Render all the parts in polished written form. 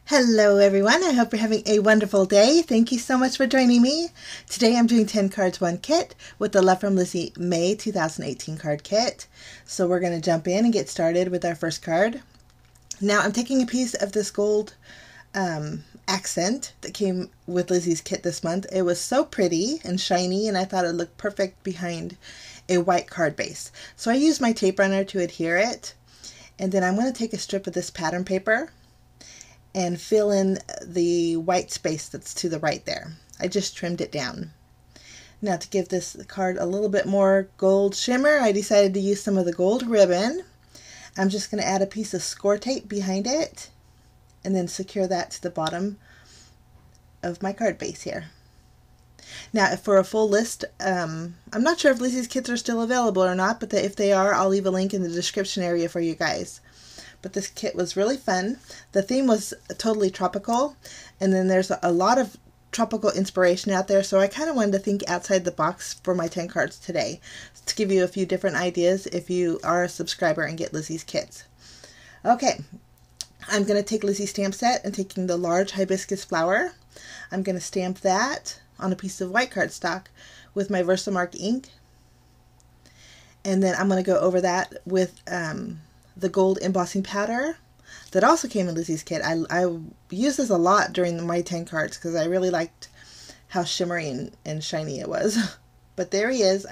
Hello everyone, I hope you're having a wonderful day. Thank you so much for joining me. Today I'm doing 10 cards, 1 kit with the LFL Lizi May 2018 card kit. So we're going to jump in and get started with our first card. Now I'm taking a piece of this gold accent that came with Lizi's kit this month. It was so pretty and shiny and I thought it looked perfect behind a white card base. So I used my tape runner to adhere it, and then I'm going to take a strip of this pattern paper and fill in the white space that's to the right there. I just trimmed it down. Now to give this card a little bit more gold shimmer, I decided to use some of the gold ribbon. I'm just going to add a piece of score tape behind it and then secure that to the bottom of my card base here. Now for a full list, I'm not sure if Lizi's kits are still available or not, but if they are, I'll leave a link in the description area for you guys. But this kit was really fun. The theme was totally tropical, and then there's a lot of tropical inspiration out there, so I kind of wanted to think outside the box for my 10 cards today to give you a few different ideas if you are a subscriber and get Lizi's kits. Okay, I'm going to take Lizi's stamp set and taking the large hibiscus flower. I'm going to stamp that on a piece of white cardstock with my Versamark ink, and then I'm going to go over that with the gold embossing powder that also came in Lizi's kit. I used this a lot during my 10 cards because I really liked how shimmery and shiny it was. But there he is.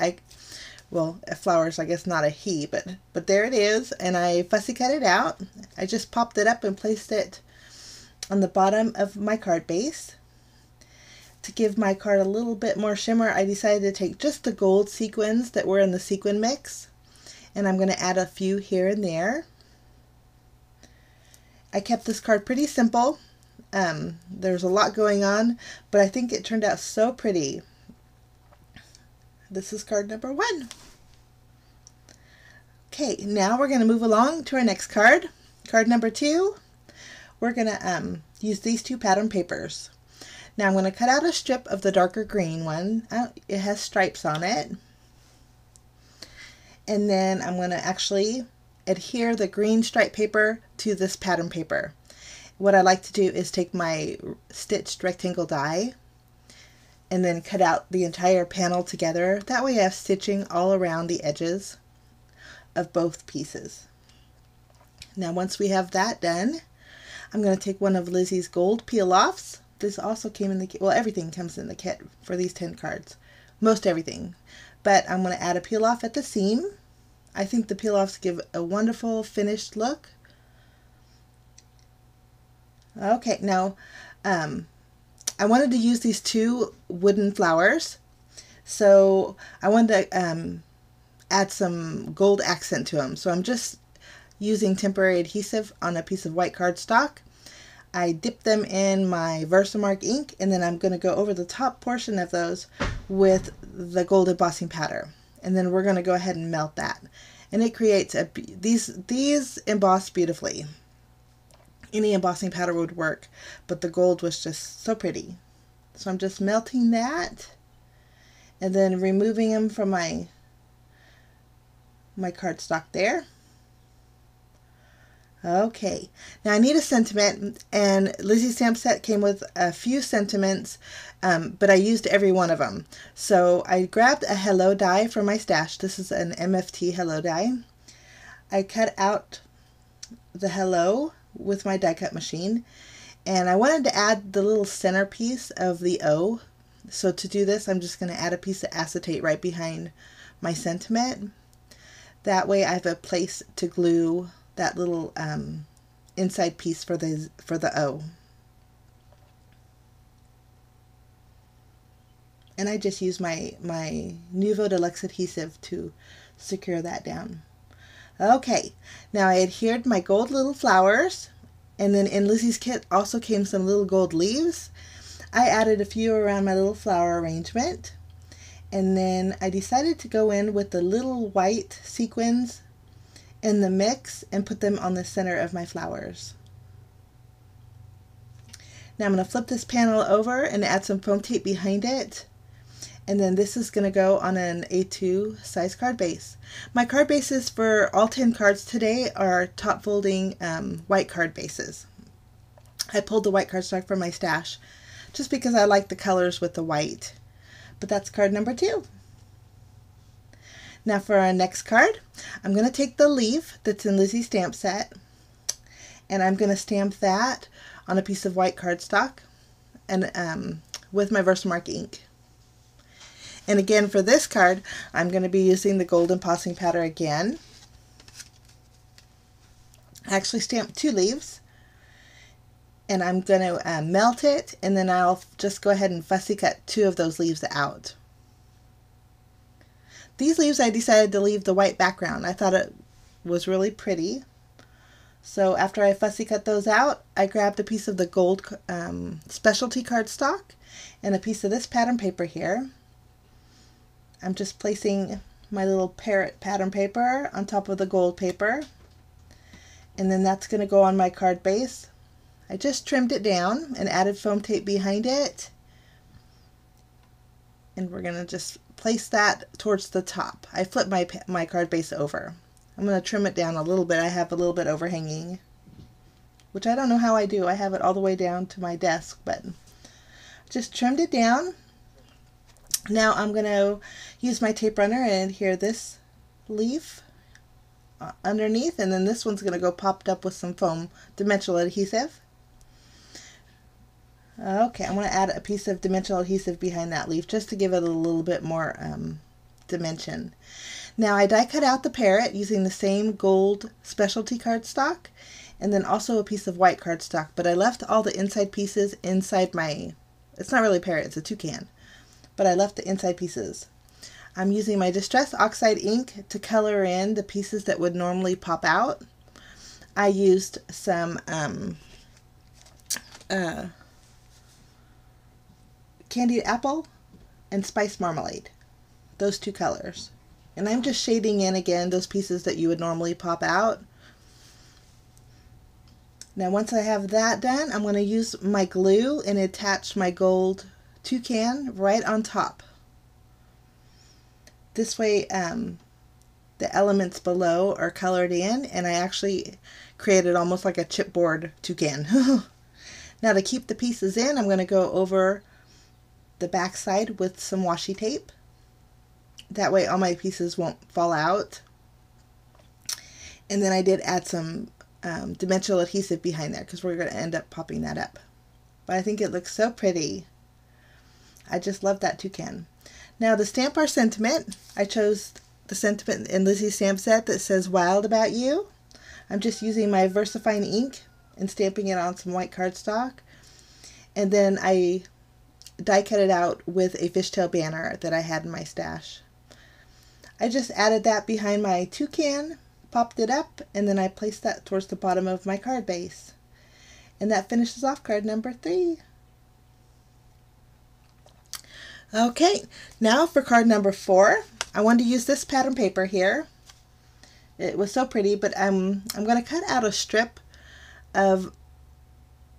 Well, flowers, I guess not a he, but there it is, and I fussy cut it out. I just popped it up and placed it on the bottom of my card base. To give my card a little bit more shimmer, I decided to take just the gold sequins that were in the sequin mix, and I'm going to add a few here and there. I kept this card pretty simple. There's a lot going on, but I think it turned out so pretty. This is card number 1. Okay, now we're going to move along to our next card. Card number 2. We're going to use these 2 pattern papers. Now I'm going to cut out a strip of the darker green one. It has stripes on it. And then I'm going to actually adhere the green stripe paper to this pattern paper. What I like to do is take my stitched rectangle die and then cut out the entire panel together. That way I have stitching all around the edges of both pieces. Now once we have that done, I'm going to take one of Lizi's gold peel-offs. This also came in the kit. Well, everything comes in the kit for these 10 cards. Most everything. But I'm going to add a peel-off at the seam. I think the peel-offs give a wonderful finished look. Okay, now I wanted to use these 2 wooden flowers. So I wanted to add some gold accent to them. So I'm just using temporary adhesive on a piece of white cardstock. I dip them in my Versamark ink, and then I'm going to go over the top portion of those with the gold embossing powder. And then we're going to go ahead and melt that. And it creates these emboss beautifully. Any embossing powder would work, but the gold was just so pretty. So I'm just melting that and then removing them from my cardstock there. Okay, now I need a sentiment, and Lizi's stamp set came with a few sentiments, but I used every one of them. So I grabbed a hello die from my stash. This is an MFT hello die. I cut out the hello with my die cut machine, and I wanted to add the little centerpiece of the O. So to do this, I'm just going to add a piece of acetate right behind my sentiment. That way I have a place to glue that little inside piece for the O. And I just use my Nuvo Deluxe adhesive to secure that down. Okay, now I adhered my gold little flowers, and then in Lizi's kit also came some little gold leaves. I added a few around my little flower arrangement, and then I decided to go in with the little white sequins in the mix and put them on the center of my flowers. Now I'm going to flip this panel over and add some foam tape behind it, and then this is going to go on an A2 size card base. My card bases for all 10 cards today are top folding white card bases. I pulled the white cardstock from my stash just because I like the colors with the white. But that's card number 2. Now for our next card, I'm going to take the leaf that's in Lizi's stamp set, and I'm going to stamp that on a piece of white cardstock and with my Versamark ink. And again, for this card, I'm going to be using the gold embossing powder again. I actually stamped 2 leaves, and I'm going to melt it, and then I'll just go ahead and fussy cut 2 of those leaves out. These leaves I decided to leave the white background. I thought it was really pretty. So after I fussy cut those out, I grabbed a piece of the gold specialty cardstock and a piece of this pattern paper here. I'm just placing my little parrot pattern paper on top of the gold paper, and then that's going to go on my card base. I just trimmed it down and added foam tape behind it, and we're going to just place that towards the top. I flipped my card base over. I'm going to trim it down a little bit. I have a little bit overhanging, which I don't know how I do. I have it all the way down to my desk, but just trimmed it down. Now I'm going to use my tape runner and adhere this leaf underneath, and then this one's going to go popped up with some foam dimensional adhesive. Okay, I'm going to add a piece of dimensional adhesive behind that leaf just to give it a little bit more dimension. Now I die cut out the parrot using the same gold specialty cardstock and then also a piece of white cardstock, but I left all the inside pieces inside my, it's not really a parrot, it's a toucan, but I left the inside pieces. I'm using my Distress Oxide ink to color in the pieces that would normally pop out. I used some candied apple and spiced marmalade, those 2 colors. And I'm just shading in again those pieces that you would normally pop out. Now once I have that done, I'm going to use my glue and attach my gold toucan right on top. This way the elements below are colored in, and I actually created almost like a chipboard toucan. Now to keep the pieces in, I'm going to go over the back side with some washi tape. That way all my pieces won't fall out. And then I did add some dimensional adhesive behind there because we're going to end up popping that up. But I think it looks so pretty. I just love that toucan. Now to stamp our sentiment, I chose the sentiment in Lizi's stamp set that says "Wild About You." I'm just using my VersaFine ink and stamping it on some white cardstock. And then I die cut it out with a fishtail banner that I had in my stash. I just added that behind my toucan, popped it up, and then I placed that towards the bottom of my card base. And that finishes off card number 3. Okay, now for card number 4, I wanted to use this pattern paper here. It was so pretty, but I'm going to cut out a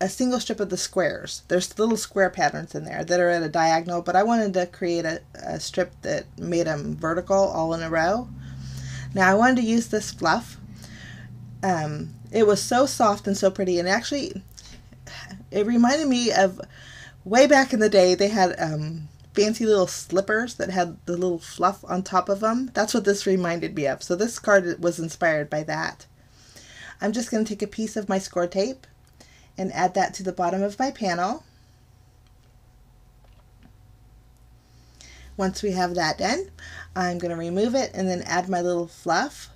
single strip of the squares. There's little square patterns in there that are at a diagonal, but I wanted to create a strip that made them vertical all in a row. Now I wanted to use this fluff. It was so soft and so pretty, and actually it reminded me of way back in the day. They had fancy little slippers that had the little fluff on top of them. That's what this reminded me of. So this card was inspired by that. I'm just going to take a piece of my score tape and add that to the bottom of my panel. Once we have that done, I'm going to remove it and then add my little fluff.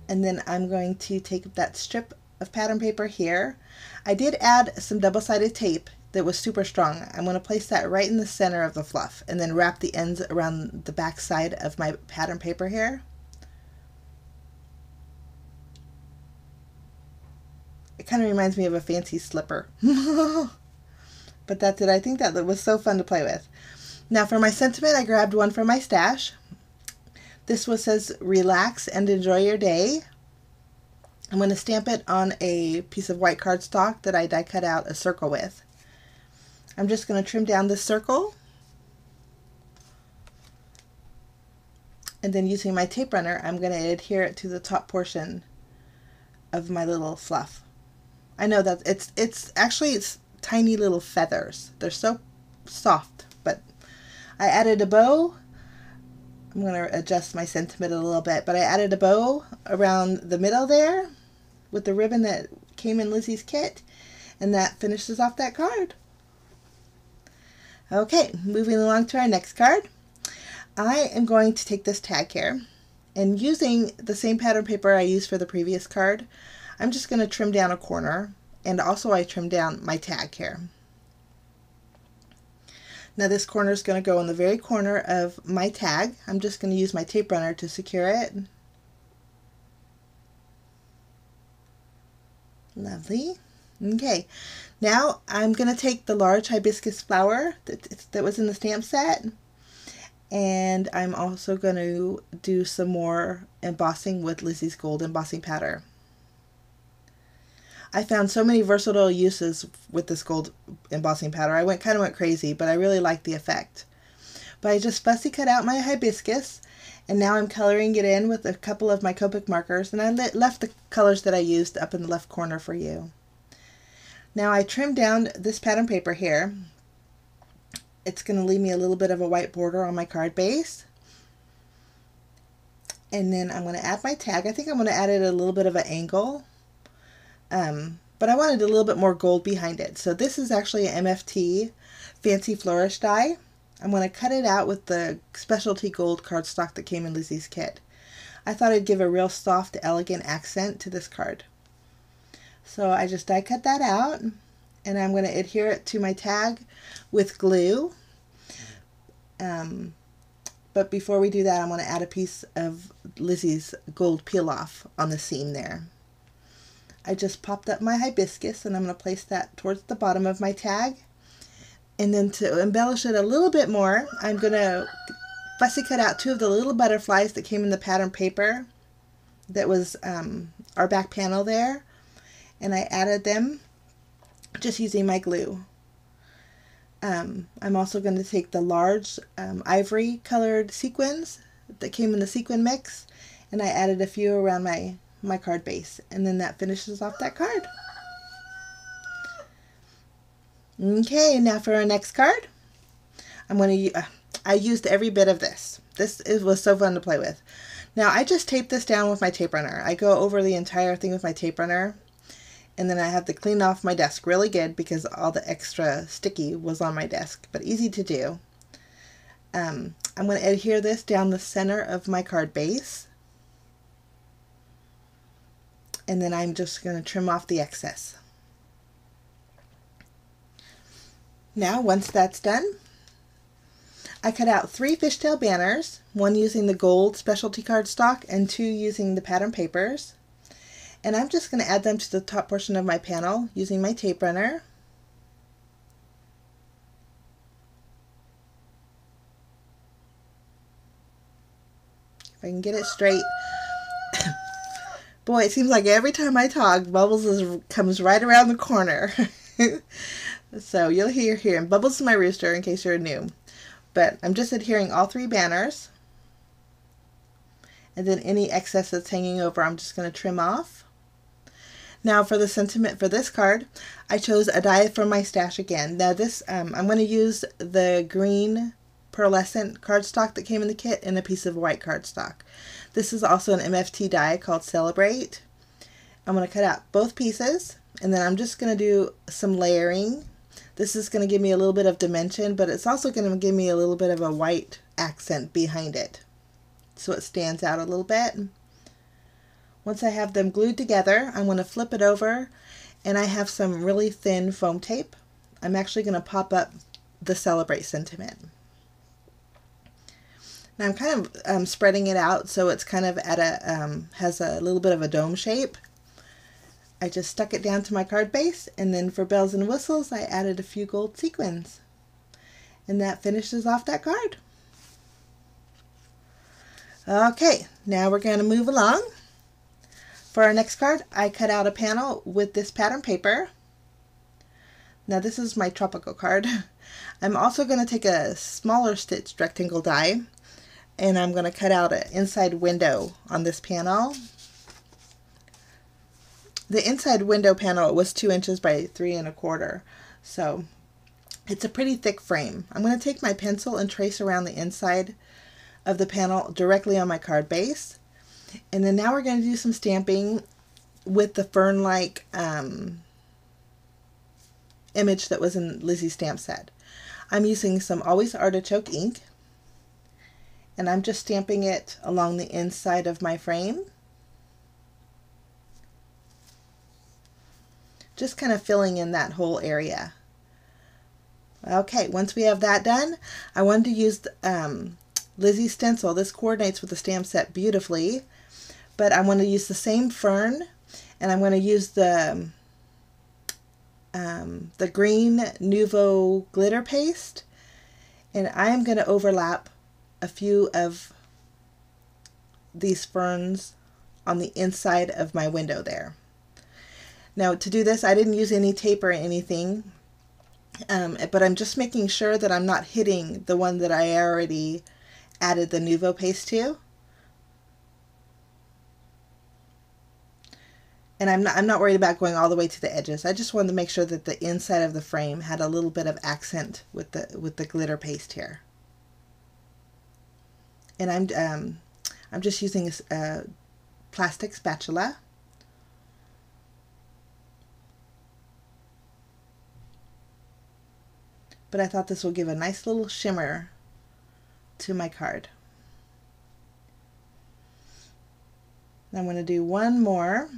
And then I'm going to take that strip of pattern paper here. I did add some double-sided tape that was super strong. I'm going to place that right in the center of the fluff and then wrap the ends around the back side of my pattern paper here. It kind of reminds me of a fancy slipper. But that's it. I think that was so fun to play with. Now for my sentiment, I grabbed one from my stash. This one says, "Relax and enjoy your day." I'm going to stamp it on a piece of white cardstock that I die cut out a circle with. I'm just going to trim down this circle, and then using my tape runner, I'm going to adhere it to the top portion of my little fluff. I know that it's actually tiny little feathers. They're so soft, but I added a bow. I'm going to adjust my sentiment a little bit, but I added a bow around the middle there with the ribbon that came in Lizi's kit, and that finishes off that card. Okay, moving along to our next card. I am going to take this tag here, and using the same pattern paper I used for the previous card, I'm just going to trim down a corner, and also I trimmed down my tag here. Now this corner is going to go in the very corner of my tag. I'm just going to use my tape runner to secure it. Lovely. Okay, now I'm going to take the large hibiscus flower that was in the stamp set, and I'm also going to do some more embossing with Lizi's gold embossing powder. I found so many versatile uses with this gold embossing powder. I kind of went crazy, but I really liked the effect. But I just fussy cut out my hibiscus, and now I'm coloring it in with a couple of my Copic markers, and I left the colors that I used up in the left corner for you. Now I trimmed down this pattern paper here. It's going to leave me a little bit of a white border on my card base. And then I'm going to add my tag. I think I'm going to add it at a little bit of an angle. But I wanted a little bit more gold behind it. So this is actually an MFT Fancy Flourish die. I'm going to cut it out with the specialty gold cardstock that came in Lizi's kit. I thought it'd give a real soft, elegant accent to this card. So I just die cut that out, and I'm going to adhere it to my tag with glue. But before we do that, I'm going to add a piece of Lizi's gold peel off on the seam there. I just popped up my hibiscus, and I'm going to place that towards the bottom of my tag. And then to embellish it a little bit more, I'm going to fussy cut out two of the little butterflies that came in the pattern paper that was our back panel there. And I added them just using my glue. I'm also going to take the large ivory colored sequins that came in the sequin mix, and I added a few around my card base, and then that finishes off that card. Okay, now for our next card, I'm going to I used every bit of this. Was so fun to play with. Now I just taped this down with my tape runner. I go over the entire thing with my tape runner, and then I have to clean off my desk really good because all the extra sticky was on my desk, but easy to do. I'm going to adhere this down the center of my card base, and then I'm just going to trim off the excess. Now, once that's done, I cut out 3 fishtail banners, one using the gold specialty cardstock and 2 using the pattern papers. And I'm just going to add them to the top portion of my panel using my tape runner. If I can get it straight. Boy, it seems like every time I talk, Bubbles comes right around the corner. So you'll hear here, and Bubbles is my rooster in case you're new. But I'm just adhering all 3 banners. And then any excess that's hanging over, I'm just going to trim off. Now for the sentiment for this card, I chose a die from my stash again. Now this, I'm going to use the green pearlescent cardstock that came in the kit and a piece of white cardstock. This is also an MFT die called Celebrate. I'm going to cut out both pieces, and then I'm just going to do some layering. This is going to give me a little bit of dimension, but it's also going to give me a little bit of a white accent behind it, so it stands out a little bit. Once I have them glued together, I'm going to flip it over, and I have some really thin foam tape. I'm actually going to pop up the Celebrate sentiment. Now I'm kind of spreading it out so it's kind of at a has a little bit of a dome shape. I just stuck it down to my card base, and then for bells and whistles I added a few gold sequins, and that finishes off that card. Okay, now we're going to move along. For our next card, I cut out a panel with this pattern paper. Now this is my tropical card. I'm also going to take a smaller stitched rectangle die, and I'm going to cut out an inside window on this panel. the inside window panel was 2 inches by 3 1/4. So it's a pretty thick frame. I'm going to take my pencil and trace around the inside of the panel directly on my card base. And then now we're going to do some stamping with the fern-like image that was in Lizi's stamp set. I'm using some Always Artichoke ink, and I'm just stamping it along the inside of my frame. Just kind of filling in that whole area. Okay, once we have that done, I wanted to use Lizi's stencil. This coordinates with the stamp set beautifully, but I want to use the same fern, and I'm going to use the green Nuvo glitter paste, and I am going to overlap a few of these ferns on the inside of my window there. Now to do this, I didn't use any tape or anything, but I'm just making sure that I'm not hitting the one that I already added the Nuvo paste to. And I'm not worried about going all the way to the edges. I just wanted to make sure that the inside of the frame had a little bit of accent with the glitter paste here. And I'm just using a plastic spatula. But I thought this will give a nice little shimmer to my card. I'm going to do one more.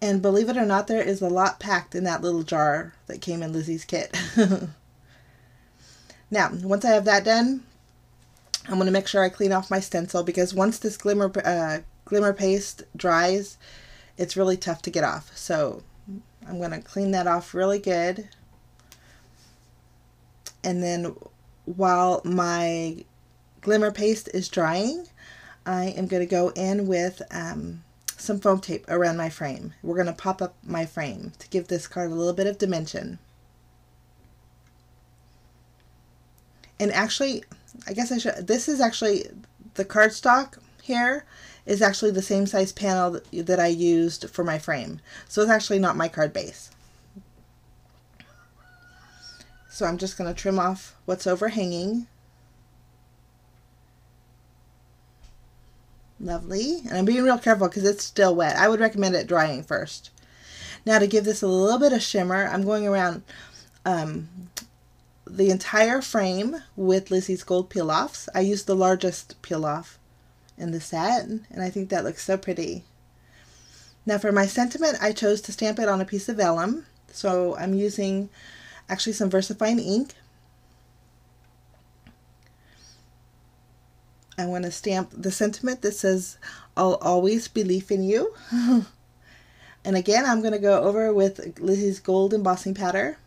And believe it or not, there is a lot packed in that little jar that came in Lizi's kit. Now, once I have that done, I'm going to make sure I clean off my stencil, because once this glimmer paste dries, it's really tough to get off. So I'm going to clean that off really good. And then while my glimmer paste is drying, I am going to go in with some foam tape around my frame. We're going to pop up my frame to give this card a little bit of dimension. And actually, I guess I should, this is actually, the cardstock here is actually the same size panel that I used for my frame. So it's actually not my card base. So I'm just going to trim off what's overhanging. Lovely. And I'm being real careful because it's still wet. I would recommend it drying first. Now to give this a little bit of shimmer, I'm going around the entire frame with Lizi's gold peel-offs. I used the largest peel-off in the set, and I think that looks so pretty. Now for my sentiment, I chose to stamp it on a piece of vellum. So I'm using actually some VersaFine ink. I want to stamp the sentiment that says, "I'll always believe in you." And again, I'm going to go over with Lizi's gold embossing powder.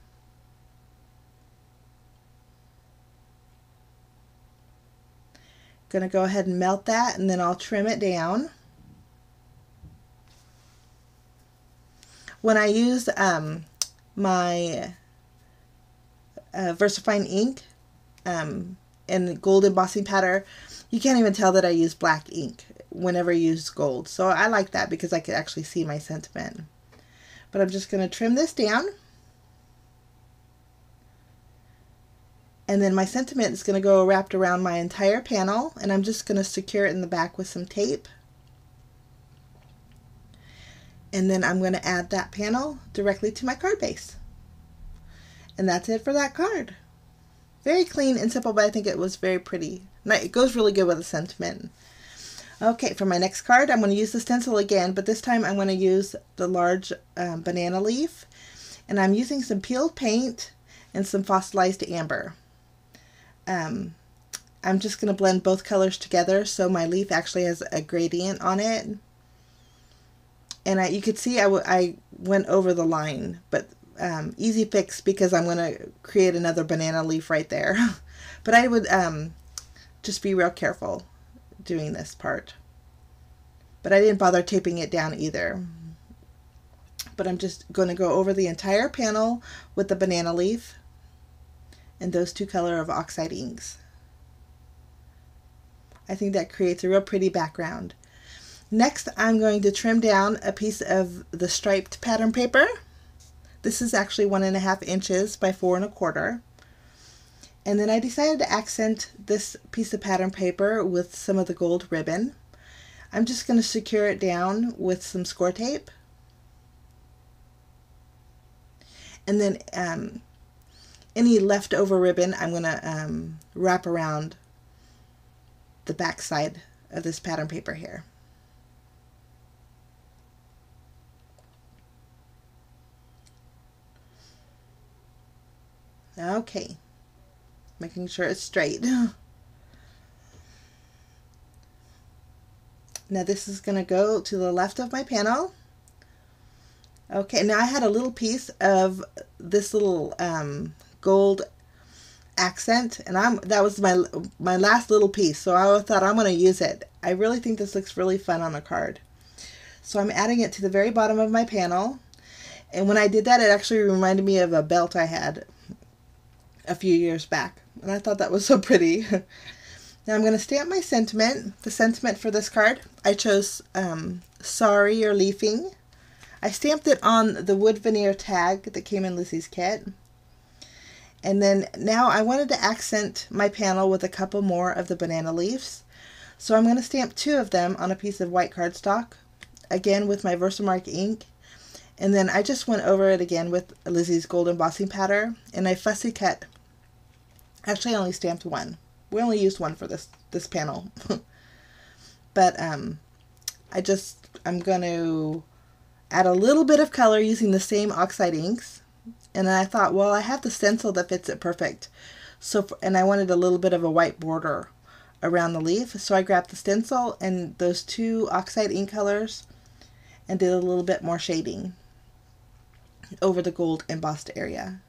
Going to go ahead and melt that, and then I'll trim it down. When I use my VersaFine ink and gold embossing powder, you can't even tell that I use black ink whenever I use gold. So I like that because I could actually see my sentiment. But I'm just going to trim this down. And then my sentiment is going to go wrapped around my entire panel, and I'm just going to secure it in the back with some tape. And then I'm going to add that panel directly to my card base. And that's it for that card. Very clean and simple, but I think it was very pretty. It goes really good with the sentiment. Okay, for my next card, I'm going to use the stencil again, but this time I'm going to use the large banana leaf. And I'm using some peeled paint and some fossilized amber. I'm just going to blend both colors together so my leaf actually has a gradient on it. And you could see I went over the line, but easy fix because I'm going to create another banana leaf right there. But I would just be real careful doing this part. But I didn't bother taping it down either. But I'm just going to go over the entire panel with the banana leaf and those two color of oxide inks. I think that creates a real pretty background. Next, I'm going to trim down a piece of the striped pattern paper. This is actually 1.5 inches by 4.25. And then I decided to accent this piece of pattern paper with some of the gold ribbon. I'm just going to secure it down with some score tape. And then any leftover ribbon I'm going to wrap around the back side of this pattern paper here. Okay, making sure it's straight. Now this is going to go to the left of my panel. Okay, now I had a little piece of this little gold accent, and that was my last little piece, so I thought I'm going to use it. I really think this looks really fun on a card. So I'm adding it to the very bottom of my panel, and when I did that, it actually reminded me of a belt I had a few years back, and I thought that was so pretty. Now I'm going to stamp my sentiment. The sentiment for this card, I chose sorry or leafing. I stamped it on the wood veneer tag that came in Lizi's kit. And then now I wanted to accent my panel with a couple more of the banana leaves. So I'm going to stamp 2 of them on a piece of white cardstock, again with my Versamark ink. And then I just went over it again with Lizi's gold embossing powder, and I fussy cut. Actually, I only stamped 1. We only used 1 for this panel. But I'm going to add a little bit of color using the same oxide inks. And I thought, well, I have the stencil that fits it perfect. And I wanted a little bit of a white border around the leaf. So I grabbed the stencil and those 2 oxide ink colors and did a little bit more shading over the gold embossed area.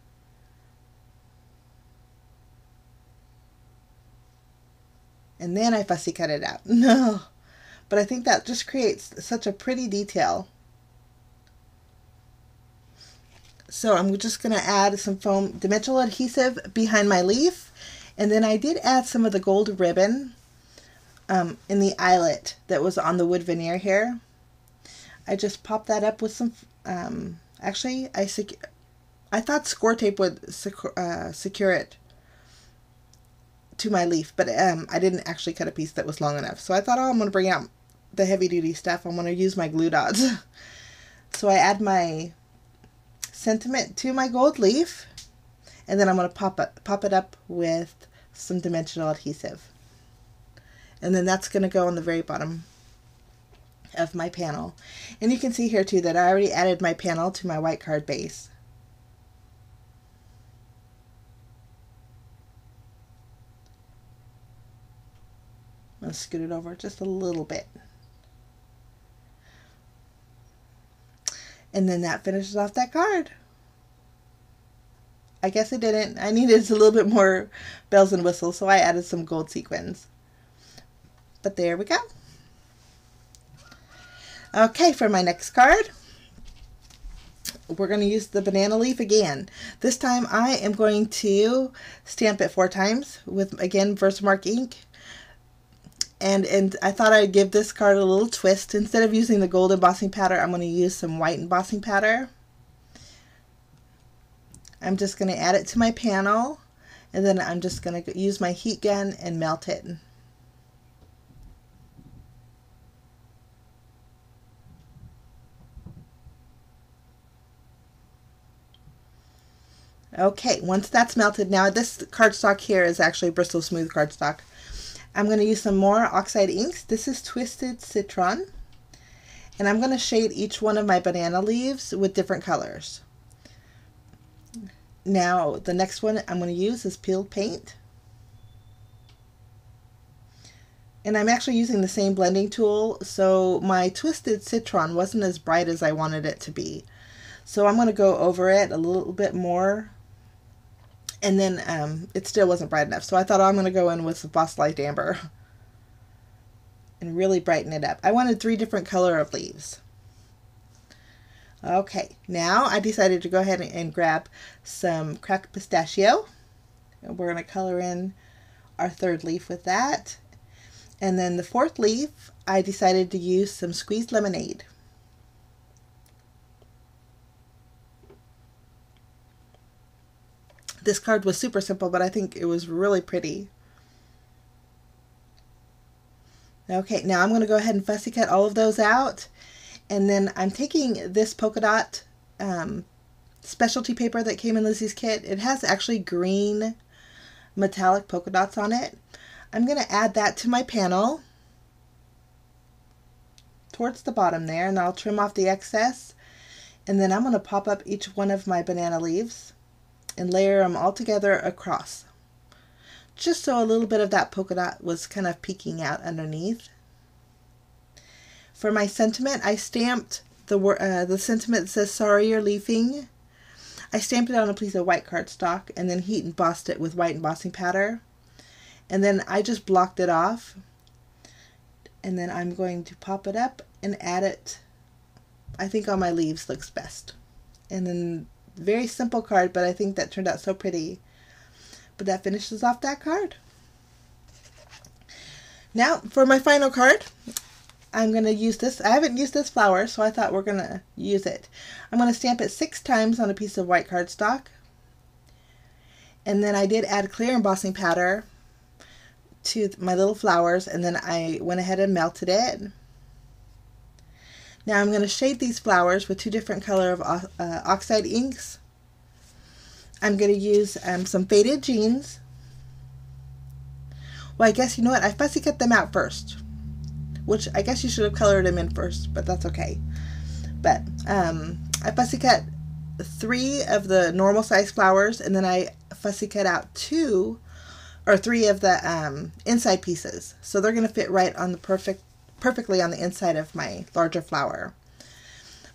And then I fussy cut it out. No, but I think that just creates such a pretty detail. So I'm just going to add some foam dimensional adhesive behind my leaf. And then I did add some of the gold ribbon in the eyelet that was on the wood veneer here. I just popped that up with some, actually I thought score tape would secure it to my leaf, but I didn't actually cut a piece that was long enough. So I thought, oh, I'm going to bring out the heavy duty stuff. I'm going to use my glue dots. So I add my sentiment to my gold leaf, and then I'm going to pop it up with some dimensional adhesive. And then that's going to go on the very bottom of my panel. And you can see here too that I already added my panel to my white card base. I'm going to scoot it over just a little bit. And then that finishes off that card. I guess it didn't. I needed a little bit more bells and whistles, so I added some gold sequins. But there we go. Okay, for my next card, we're going to use the banana leaf again. This time I am going to stamp it 4 times with, again, Versamark ink. And I thought I'd give this card a little twist. Instead of using the gold embossing powder, I'm going to use some white embossing powder. I'm just going to add it to my panel, and then I'm just going to use my heat gun and melt it. Okay, once that's melted, now this cardstock here is actually Bristol Smooth cardstock. I'm going to use some more oxide inks. This is Twisted Citron. And I'm going to shade each one of my banana leaves with different colors. Now, the next one I'm going to use is Peeled Paint. And I'm actually using the same blending tool, so my Twisted Citron wasn't as bright as I wanted it to be. So I'm going to go over it a little bit more. And then it still wasn't bright enough. So I thought, oh, I'm going to go in with some Phosphorite Amber and really brighten it up. I wanted 3 different color of leaves. Okay, now I decided to go ahead and grab some cracked pistachio. And we're going to color in our 3rd leaf with that. And then the fourth leaf, I decided to use some squeezed lemonade. This card was super simple, but I think it was really pretty. Okay, now I'm going to go ahead and fussy cut all of those out. And then I'm taking this polka dot specialty paper that came in Lizi's kit. It has actually green metallic polka dots on it. I'm going to add that to my panel towards the bottom there, and I'll trim off the excess. And then I'm going to pop up each one of my banana leaves and layer them all together across, just so a little bit of that polka dot was kind of peeking out underneath. For my sentiment, I stamped the sentiment that says "Sorry you're leafing." I stamped it on a piece of white cardstock and then heat embossed it with white embossing powder. And then I just blocked it off. And then I'm going to pop it up and add it. I think on my leaves looks best. And then very simple card, but I think that turned out so pretty. But that finishes off that card. Now for my final card, I'm going to use this. I haven't used this flower, so I thought we're going to use it. I'm going to stamp it 6 times on a piece of white cardstock. And then I did add clear embossing powder to my little flowers, and then I went ahead and melted it. Now I'm going to shade these flowers with 2 different color of oxide inks. I'm going to use some faded jeans. Well, I guess, you know what, I fussy cut them out first, which I guess you should have colored them in first, but that's okay. But I fussy cut 3 of the normal size flowers, and then I fussy cut out 2 or 3 of the inside pieces. So they're going to fit right on the perfectly on the inside of my larger flower.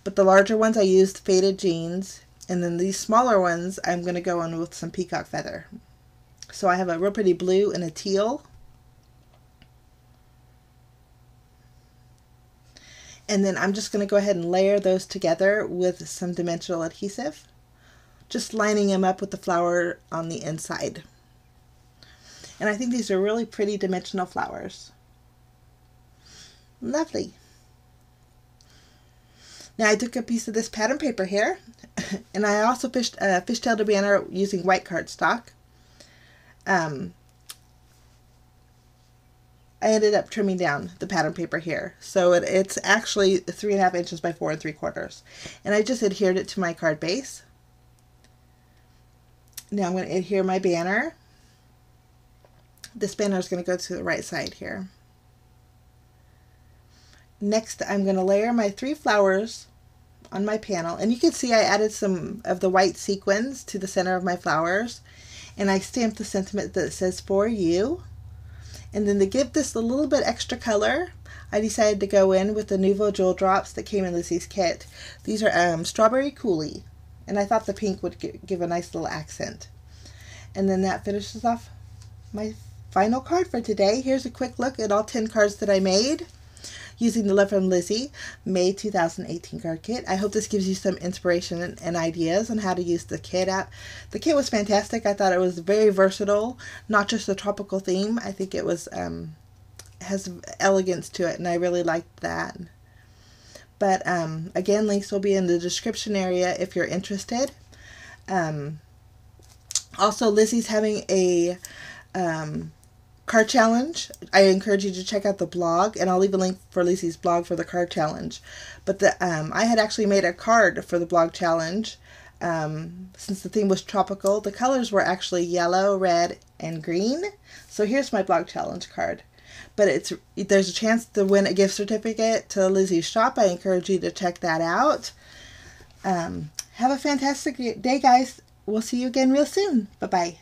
But the larger ones I used faded jeans, and then these smaller ones I'm going to go in with some peacock feather. So I have a real pretty blue and a teal. And then I'm just going to go ahead and layer those together with some dimensional adhesive, just lining them up with the flower on the inside. And I think these are really pretty dimensional flowers. Lovely. Now I took a piece of this pattern paper here, and I also fishtailed a banner using white cardstock. I ended up trimming down the pattern paper here. So it's actually 3.5 inches by 4 3/4. And I just adhered it to my card base. Now I'm going to adhere my banner. This banner is going to go to the right side here. Next, I'm going to layer my 3 flowers on my panel. And you can see I added some of the white sequins to the center of my flowers. And I stamped the sentiment that says "For You." And then to give this a little bit extra color, I decided to go in with the Nouveau Jewel Drops that came in Lizi's kit. These are Strawberry Coulis, and I thought the pink would give a nice little accent. And then that finishes off my final card for today. Here's a quick look at all 10 cards that I made using the LFL May May 2018 card kit. I hope this gives you some inspiration and ideas on how to use the kit out. The kit was fantastic. I thought it was very versatile, not just a tropical theme. I think it was has elegance to it, and I really liked that. But again, links will be in the description area if you're interested. Also, Lizi's having a card challenge. I encourage you to check out the blog, and I'll leave a link for Lizi's blog for the card challenge. But I had actually made a card for the blog challenge. Since the theme was tropical, the colors were actually yellow, red, and green. So here's my blog challenge card. But there's a chance to win a gift certificate to Lizi's shop. I encourage you to check that out. Have a fantastic day, guys. We'll see you again real soon. Bye-bye.